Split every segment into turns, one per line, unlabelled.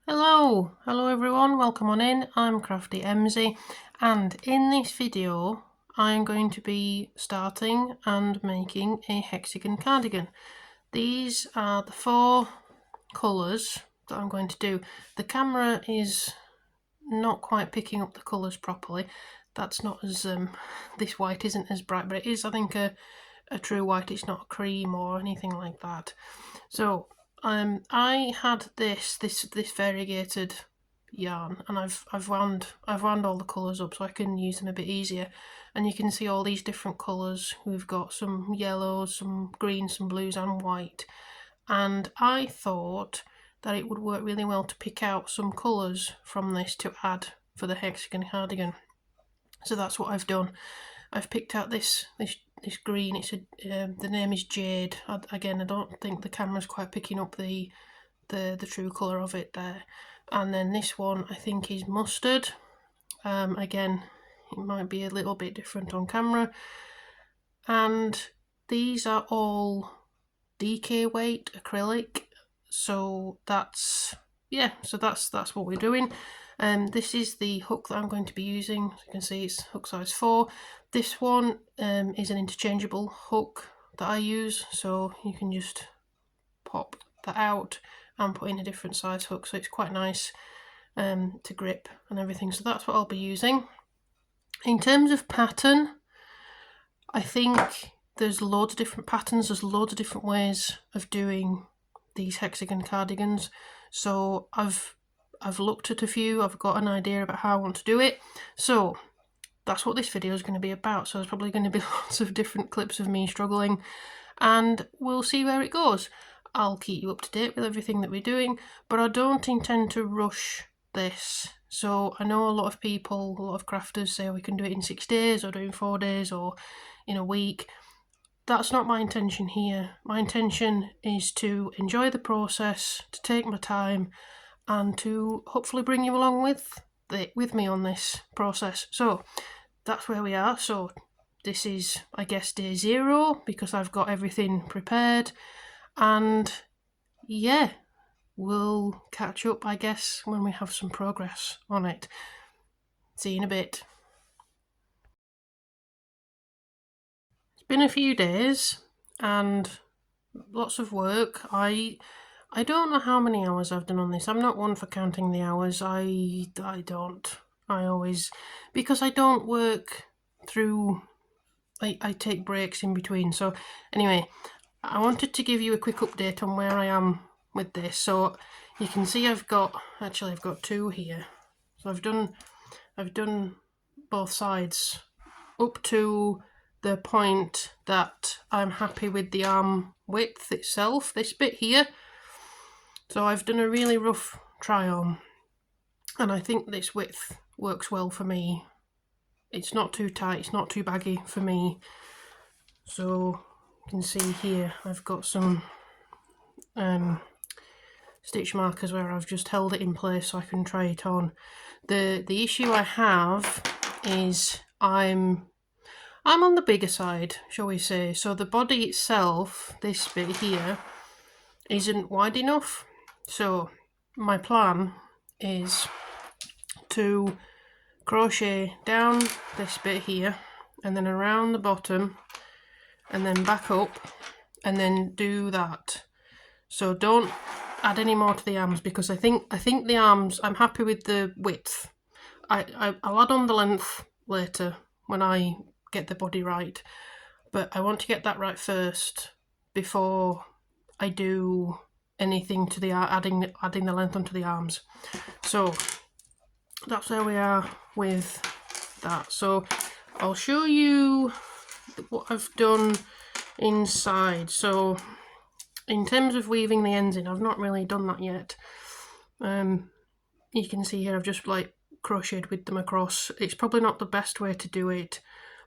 Hello everyone, welcome on in. I'm Crafty Emzy, and in this video I'm going to be starting and making a hexagon cardigan. These are the 4 colours that I'm going to do. The camera is not quite picking up the colours properly. That's not as this white isn't as bright, but it is, I think, a true white. It's not cream or anything like that. So I had this variegated yarn, and I've wound all the colours up so I can use them a bit easier. And you can see all these different colours. We've got some yellows, some greens, some blues and white. And I thought that it would work really well to pick out some colours from this to add for the hexagon cardigan. So that's what I've done. I've picked out this green. It's the name is Jade. Again, I don't think the camera's quite picking up the true colour of it there. And then this one I think is mustard. Again, it might be a little bit different on camera. And these are all DK weight acrylic. So that's what we're doing. This is the hook that I'm going to be using. As you can see, it's hook size 4. This one is an interchangeable hook that I use, so you can just pop that out and put in a different size hook, so it's quite nice to grip and everything. So that's what I'll be using. In terms of pattern, I think there's loads of different patterns, there's loads of different ways of doing these hexagon cardigans. So I've looked at a few, I've got an idea about how I want to do it. So that's what this video is going to be about. So there's probably going to be lots of different clips of me struggling, and we'll see where it goes. I'll keep you up to date with everything that we're doing, but I don't intend to rush this. So I know a lot of people, a lot of crafters say we can do it in 6 days or do it in 4 days or in a week. That's not my intention here. My intention is to enjoy the process, to take my time, and to hopefully bring you along with me on this process. So that's where we are. So this is, I guess, day 0 because I've got everything prepared, and yeah, we'll catch up, I guess, when we have some progress on it. See you in a bit. It's been a few days and lots of work. I don't know how many hours I've done on this. I'm not one for counting the hours. I don't. I always, because I don't work through, I take breaks in between. So anyway, I wanted to give you a quick update on where I am with this. So you can see I've got 2 here. So I've done both sides up to the point that I'm happy with the arm width itself, this bit here. So I've done a really rough try on, and I think this width works well for me. It's not too tight, it's not too baggy for me. So you can see here I've got some stitch markers where I've just held it in place so I can try it on. The issue I have is I'm on the bigger side, shall we say. So the body itself, this bit here, isn't wide enough. So my plan is to crochet down this bit here and then around the bottom and then back up and then do that. So don't add any more to the arms, because I think the arms, I'm happy with the width. I'll add on the length later when I get the body right, but I want to get that right first before I do anything to the adding the length onto the arms. So that's where we are with that. So I'll show you what I've done inside. So in terms of weaving the ends in, I've not really done that yet. You can see here I've just like crocheted with them across. It's probably not the best way to do it,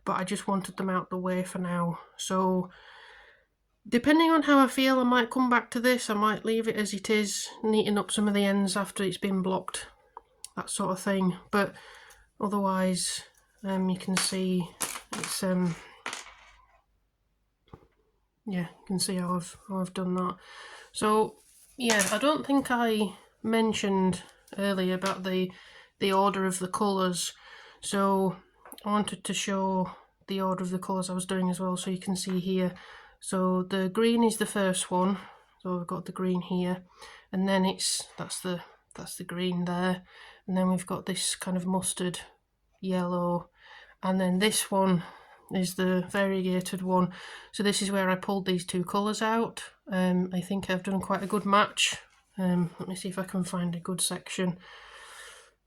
but I just wanted them out the way for now. So depending on how I feel, I might come back to this. I might leave it as it is, neaten up some of the ends after it's been blocked, that sort of thing. But otherwise, you can see it's yeah, you can see how I've done that. So yeah, I don't think I mentioned earlier about the order of the colours, so I wanted to show the order of the colours I was doing as well, so you can see here. So the green is the first one, so we've got the green here, and then that's the green there, and then we've got this kind of mustard yellow, and then this one is the variegated one. So this is where I pulled these two colours out. I think I've done quite a good match. Let me see if I can find a good section.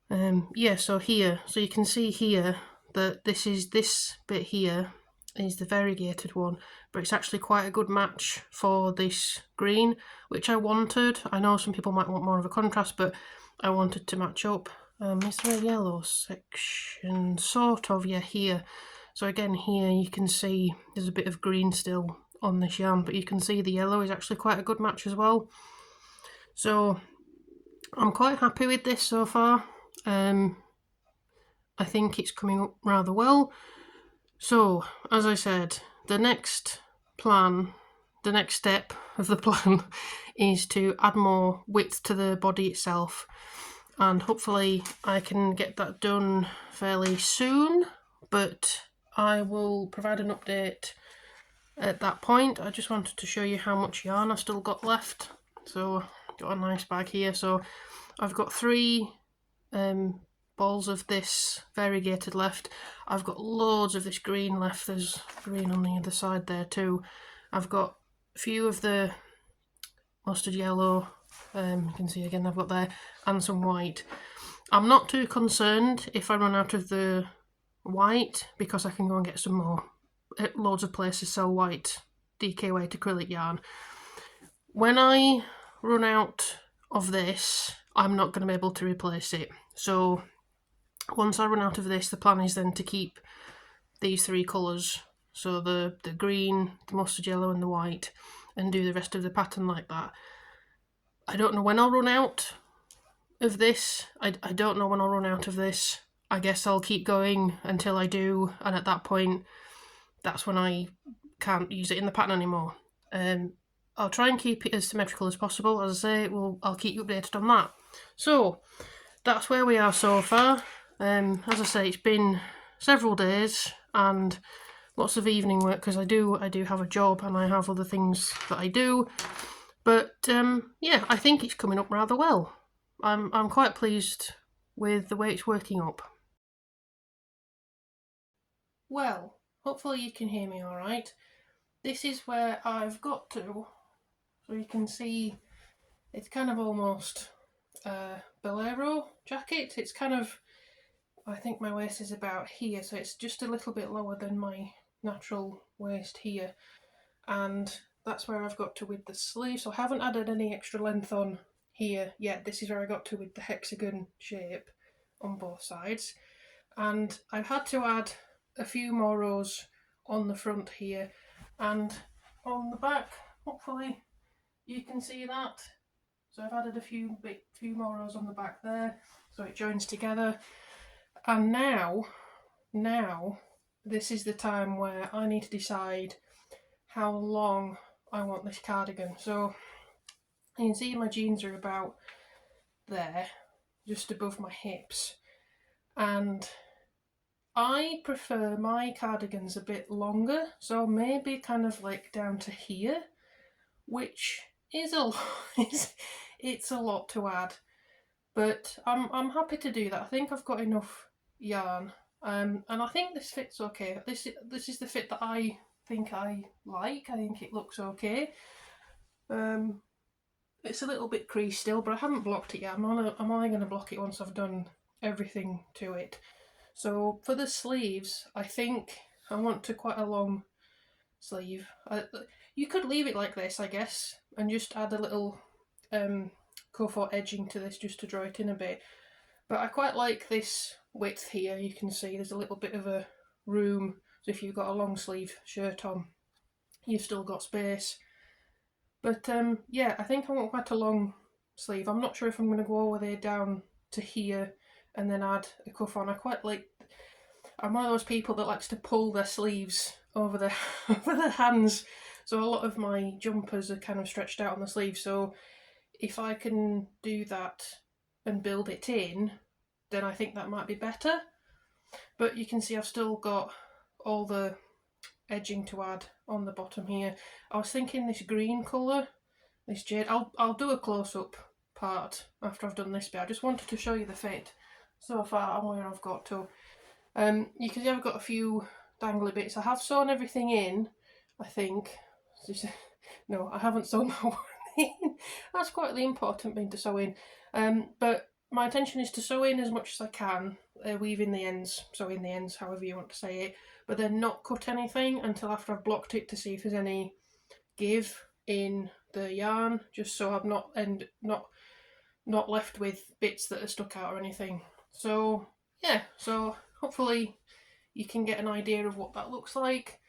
Yeah, so here, so you can see here that this bit here is the variegated one, but it's actually quite a good match for this green, which I wanted. I know some people might want more of a contrast, but I wanted to match up. Is there a yellow section? Sort of, yeah, here. So again, here you can see there's a bit of green still on this yarn, but you can see the yellow is actually quite a good match as well. So I'm quite happy with this so far. I think it's coming up rather well. So, as I said, the next step of the plan is to add more width to the body itself, and hopefully I can get that done fairly soon, but I will provide an update at that point. I just wanted to show you how much yarn I still got left. So got a nice bag here. So I've got 3 balls of this variegated left. I've got loads of this green left. There's green on the other side there too. I've got a few of the mustard yellow, you can see again I've got there, and some white. I'm not too concerned if I run out of the white, because I can go and get some more. Loads of places sell white DK weight acrylic yarn. When I run out of this, I'm not going to be able to replace it. So once I run out of this, the plan is then to keep these 3 colours, so the green, the mustard yellow and the white, and do the rest of the pattern like that. I don't know when I'll run out of this. I don't know when I'll run out of this. I guess I'll keep going until I do, and at that point, that's when I can't use it in the pattern anymore. I'll try and keep it as symmetrical as possible. As I say, I'll keep you updated on that. So that's where we are so far. As I say, it's been several days and lots of evening work, because I do have a job and I have other things that I do. But yeah, I think it's coming up rather well. I'm quite pleased with the way it's working up. Well, hopefully you can hear me all right. This is where I've got to. So you can see it's kind of almost a bolero jacket. It's kind of, I think my waist is about here, so it's just a little bit lower than my natural waist here, and that's where I've got to with the sleeve. So I haven't added any extra length on here yet. This is where I got to with the hexagon shape on both sides, and I've had to add a few more rows on the front here and on the back. Hopefully you can see that. So I've added a few more rows on the back there, so it joins together. And now this is the time where I need to decide how long I want this cardigan. So you can see my jeans are about there, just above my hips, and I prefer my cardigans a bit longer, so maybe kind of like down to here, which is a lot. It's a lot to add, but I'm happy to do that. I think I've got enough yarn, and I think this fits okay. This is the fit that I think I like. I think it looks okay. It's a little bit creased still, but I haven't blocked it yet. I'm only going to block it once I've done everything to it. So for the sleeves, I think I want quite a long sleeve. You could leave it like this, I guess, and just add a little Kofort edging to this just to draw it in a bit. But I quite like this width here. You can see there's a little bit of a room, so if you've got a long sleeve shirt on, you've still got space. But yeah, I think I want quite a long sleeve. I'm not sure if I'm going to go all the way down to here and then add a cuff on. I'm one of those people that likes to pull their sleeves over their hands, so a lot of my jumpers are kind of stretched out on the sleeve. So if I can do that and build it in, then I think that might be better. But you can see I've still got all the edging to add on the bottom here. I was thinking this green colour, this jade, I'll do a close-up part after I've done this bit. I just wanted to show you the fit so far and where I've got to. You can see I've got a few dangly bits. I have sewn everything in, I think. No, I haven't sewn that one in. That's quite the important thing to sew in. But my intention is to sew in as much as I can, weave in the ends, sew in the ends, however you want to say it, but then not cut anything until after I've blocked it to see if there's any give in the yarn, just so I'm not left with bits that are stuck out or anything. So yeah, so hopefully you can get an idea of what that looks like.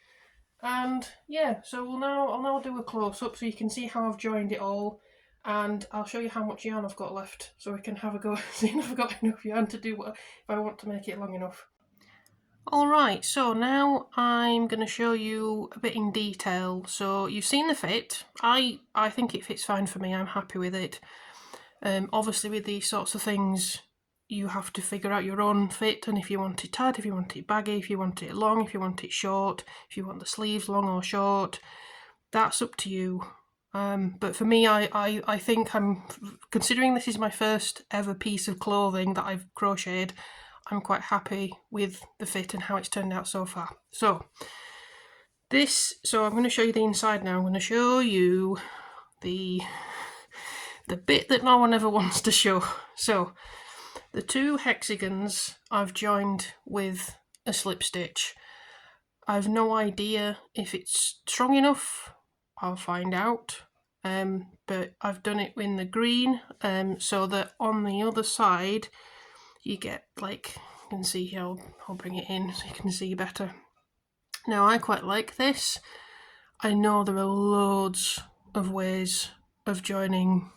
And yeah, so I'll now do a close-up so you can see how I've joined it all, and I'll show you how much yarn I've got left so we can have a go see if I've got enough yarn to do what if I want to make it long enough. Alright, so now I'm going to show you a bit in detail. So you've seen the fit. I think it fits fine for me, I'm happy with it. Obviously with these sorts of things you have to figure out your own fit, and if you want it tight, if you want it baggy, if you want it long, if you want it short, if you want the sleeves long or short, that's up to you. But for me, I think considering this is my first ever piece of clothing that I've crocheted, I'm quite happy with the fit and how it's turned out so far. So I'm going to show you the inside now. I'm going to show you the bit that no one ever wants to show. So the two hexagons I've joined with a slip stitch. I've no idea if it's strong enough. I'll find out. But I've done it in the green, so that on the other side you get, like, you can see here, I'll bring it in so you can see better. Now I quite like this. I know there are loads of ways of joining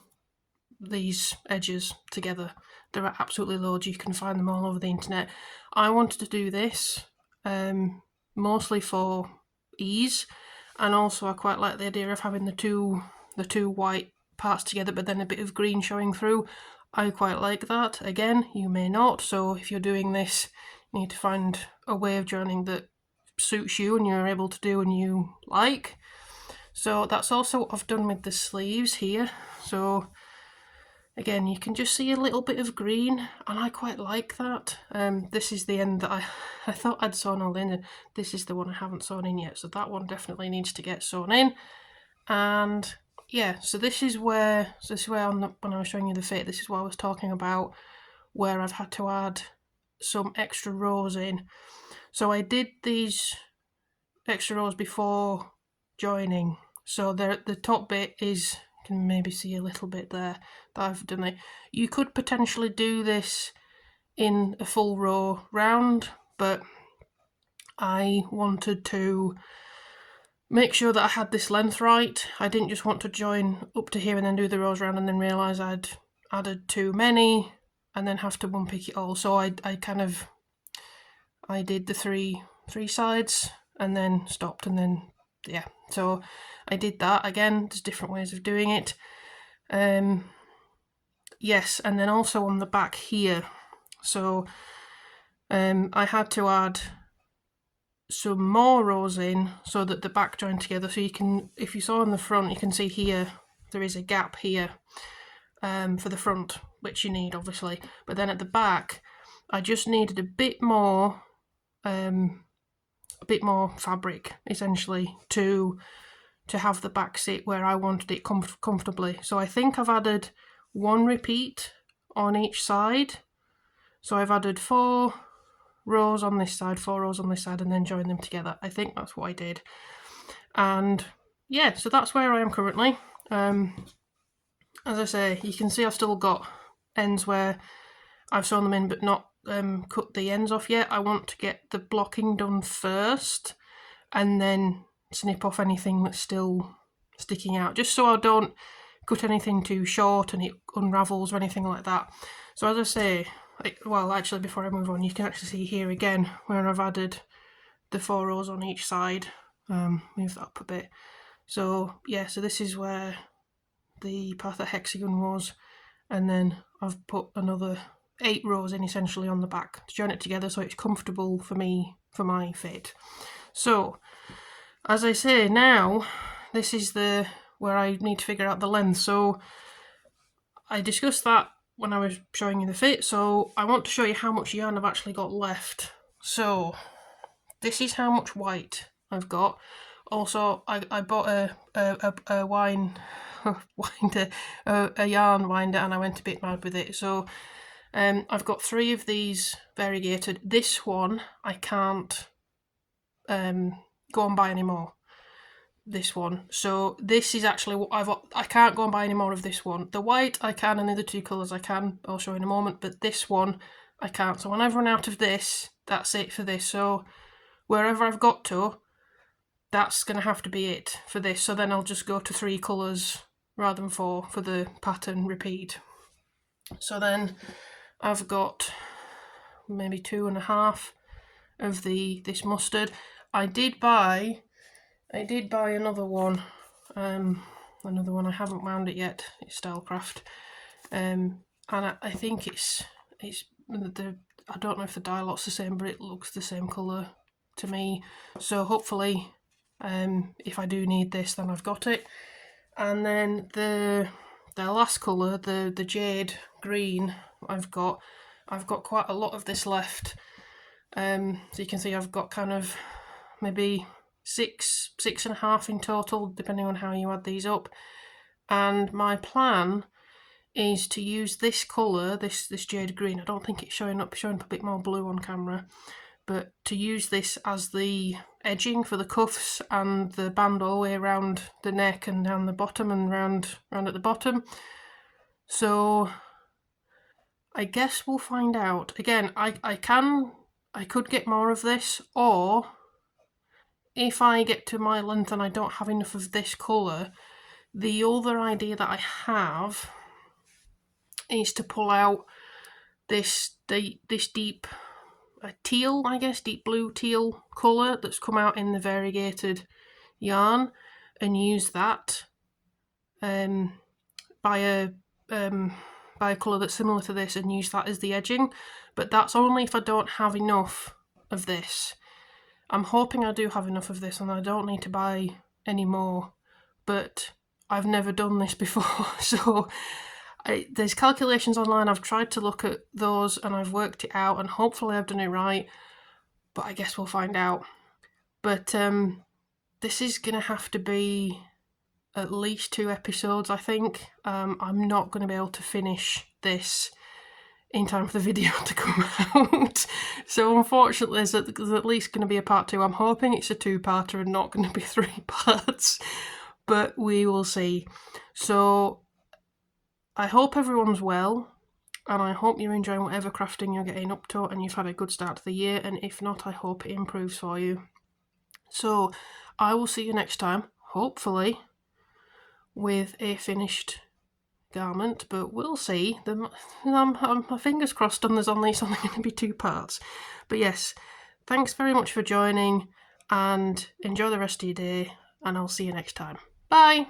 these edges together. There are absolutely loads, you can find them all over the internet. I wanted to do this mostly for ease, and also I quite like the idea of having the two white parts together but then a bit of green showing through. I quite like that. Again, you may not, so if you're doing this you need to find a way of joining that suits you and you're able to do and you like. So that's also what I've done with the sleeves here. So again, you can just see a little bit of green, and I quite like that. This is the end that I thought I'd sewn all in, and this is the one I haven't sewn in yet, so that one definitely needs to get sewn in. And yeah, so this is where when I was showing you the fit, this is what I was talking about, where I've had to add some extra rows in. So I did these extra rows before joining, so the top bit is, you can maybe see a little bit there that I've done it. You could potentially do this in a full row round, but I wanted to make sure that I had this length right. I didn't just want to join up to here and then do the rows round and then realise I'd added too many and then have to unpick it all. So I did the three sides and then stopped, and then yeah, so I did that. Again, there's different ways of doing it. Yes, and then also on the back here, so I had to add some more rows in so that the back join together. So you can, if you saw on the front, you can see here there is a gap here for the front, which you need obviously, but then at the back I just needed a bit more fabric essentially to have the back sit where I wanted it comfortably. So I think I've added one repeat on each side. So I've added 4 rows on this side, 4 rows on this side, and then join them together. I think that's what I did. And yeah, so that's where I am currently. As I say, you can see I've still got ends where I've sewn them in but not cut the ends off yet. I want to get the blocking done first and then snip off anything that's still sticking out, just so I don't cut anything too short and it unravels or anything like that. So as I say, well, actually before I move on, you can actually see here again where I've added the 4 rows on each side. Move that up a bit. So yeah, so this is where the part that hexagon was, and then I've put another 8 rows in essentially on the back to join it together so it's comfortable for me for my fit. So as I say, now this is where I need to figure out the length. So I discussed that when I was showing you the fit, so I want to show you how much yarn I've actually got left. So this is how much white I've got. Also, I bought a yarn winder, and I went a bit mad with it. So I've got 3 of these variegated. This one I can't go and buy anymore. This one. So this is actually what I can't go and buy any more of this one. The white I can, and the other 2 colours I can, I'll show in a moment, but this one I can't. So when I've run out of this, that's it for this. So wherever I've got to, that's going to have to be it for this. So then I'll just go to 3 colours rather than 4 for the pattern repeat. So then I've got maybe 2.5 of this mustard. I did buy another one. Another one, I haven't wound it yet. It's Stylecraft, and I think it's I don't know if the dye lot's the same, but it looks the same colour to me. So hopefully, if I do need this, then I've got it. And then the last colour, the jade green, I've got quite a lot of this left. So you can see I've got kind of maybe 6.5 in total, depending on how you add these up. And my plan is to use this colour, this jade green. I don't think it's showing up a bit more blue on camera, but to use this as the edging for the cuffs and the band all the way around the neck and down the bottom and round at the bottom. So I guess we'll find out. Again, I could get more of this, or if I get to my length and I don't have enough of this colour, the other idea that I have is to pull out this deep teal, I guess, deep blue teal colour that's come out in the variegated yarn, and use that by a colour that's similar to this, and use that as the edging. But that's only if I don't have enough of this. I'm hoping I do have enough of this and I don't need to buy any more, but I've never done this before, so there's calculations online. I've tried to look at those and I've worked it out, and hopefully I've done it right, but I guess we'll find out. But this is going to have to be at least 2 episodes, I think. I'm not going to be able to finish this in time for the video to come out. So unfortunately there's at least going to be a part 2. I'm hoping it's a 2-parter and not going to be 3 parts, but we will see. So I hope everyone's well, and I hope you're enjoying whatever crafting you're getting up to and you've had a good start to the year, and if not, I hope it improves for you. So I will see you next time, hopefully with a finished garment, but we'll see. My fingers crossed on there's only going to be 2 parts. But yes, thanks very much for joining, and enjoy the rest of your day, and I'll see you next time. Bye!